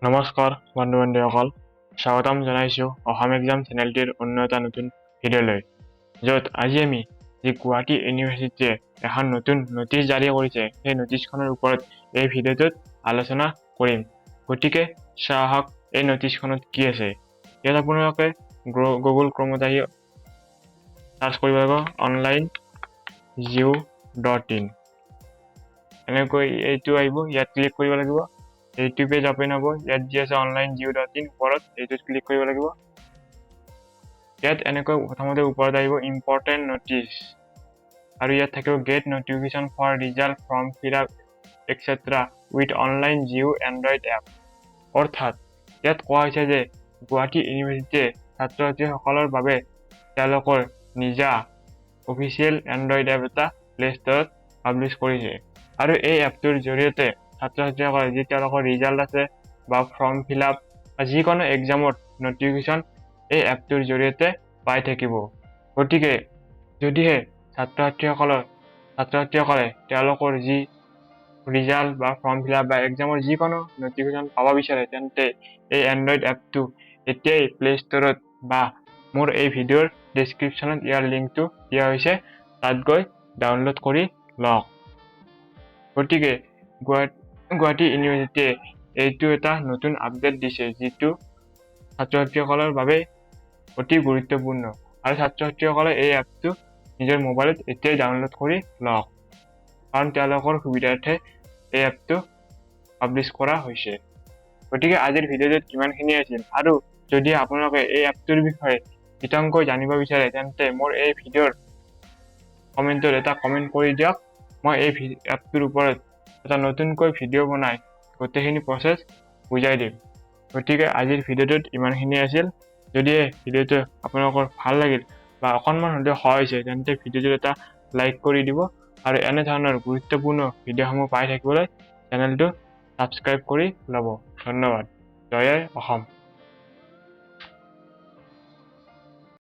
নমস্কাৰ বন্ধু-বান্ধৱীসকল, স্বাগতম জনাইছো অসম এক্সাম চেনেলটিৰ অন্য এটা নতুন ভিডিঅ'লৈ, য'ত আজি আমি যি গুৱাহাটী ইউনিভাৰ্চিটিয়ে এখন নতুন নটিচ জাৰি কৰিছে সেই নটিচখনৰ ওপৰত এই ভিডিঅ'টোত আলোচনা কৰিম। গতিকে চাওঁ আহক এই নটিচখনত কি আছে। ইয়াত আপোনালোকে গুগল ক্ৰমত আহি চাৰ্চ কৰিব লাগিব online.geo.in। এনেকৈ এইটো আহিব, ইয়াত ক্লিক কৰিব লাগিব। এইটো পেজ ওপেন হ'ব। ইয়াত যি আছে online.geo.in ওপৰত এইটোত ক্লিক কৰিব লাগিব। ইয়াত এনেকৈ প্ৰথমতে ওপৰত আহিব ইম্পৰ্টেণ্ট নটিচ, আৰু ইয়াত থাকিব get notification for result form fill up extra with online জিঅ' এণ্ড্ৰইড এপ। অৰ্থাৎ ইয়াত কোৱা হৈছে যে গুৱাহাটী ইউনিভাৰ্চিটিয়ে ছাত্ৰ ছাত্ৰীসকলৰ বাবে তেওঁলোকৰ নিজা অফিচিয়েল এণ্ড্ৰইড এপ এটা প্লে ষ্টৰত পাব্লিছ কৰিছে, আৰু এই এপটোৰ জৰিয়তে ছাত্ৰ ছাত্ৰীসকলে যি তেওঁলোকৰ ৰিজাল্ট আছে বা ফৰ্ম ফিল আপ বা যিকোনো এক্সামৰ নটিফিকেশ্যন এই এপটোৰ জৰিয়তে পাই থাকিব। গতিকে যদিহে ছাত্ৰ ছাত্ৰীসকলে তেওঁলোকৰ যি ৰিজাল্ট বা ফৰ্ম ফিল আপ বা এক্সামৰ যিকোনো নটিফিকেশ্যন পাব বিচাৰে, তেন্তে এই এণ্ড্ৰইড এপটো এতিয়াই প্লে ষ্টৰত বা মোৰ এই ভিডিঅ'ৰ ডেছক্ৰিপশ্যনত ইয়াৰ লিংকটো দিয়া হৈছে, তাত গৈ ডাউনলোড কৰি লওক। গতিকে গুৱাহাটী ইউনিভাৰ্চিটিয়ে এইটো এটা নতুন আপডেট দিছে, যিটো ছাত্ৰ ছাত্ৰীসকলৰ বাবে অতি গুৰুত্বপূৰ্ণ, আৰু ছাত্ৰ ছাত্ৰীসকলে এই এপটো নিজৰ মোবাইলত এতিয়াই ডাউনলোড কৰি লওক, কাৰণ তেওঁলোকৰ সুবিধাৰ্থে এই এপটো পাব্লিছ কৰা হৈছে। গতিকে আজিৰ ভিডিঅ'টোত ইমানখিনি আছিল, আৰু যদি আপোনালোকে এই এপটোৰ বিষয়ে বিতংকৈ জানিব বিচাৰে, তেন্তে মোৰ এই ভিডিঅ'ৰ কমেণ্টত এটা কমেণ্ট কৰি দিয়ক। মই এই এপটোৰ ওপৰত এটা নতুনকৈ ভিডিঅ' বনাই গোটেইখিনি প্ৰচেছ বুজাই দিম। গতিকে আজিৰ ভিডিঅ'টোত ইমানখিনি আছিল। যদি এই ভিডিঅ'টো আপোনালোকৰ ভাল লাগিল বা অকণমান হ'লেও সহায় হৈছে, তেন্তে ভিডিঅ'টোত এটা লাইক কৰি দিব, আৰু এনেধৰণৰ গুৰুত্বপূৰ্ণ ভিডিঅ'সমূহ পাই থাকিবলৈ চেনেলটো ছাবস্ক্ৰাইব কৰি ল'ব। ধন্যবাদ। জয় অসম।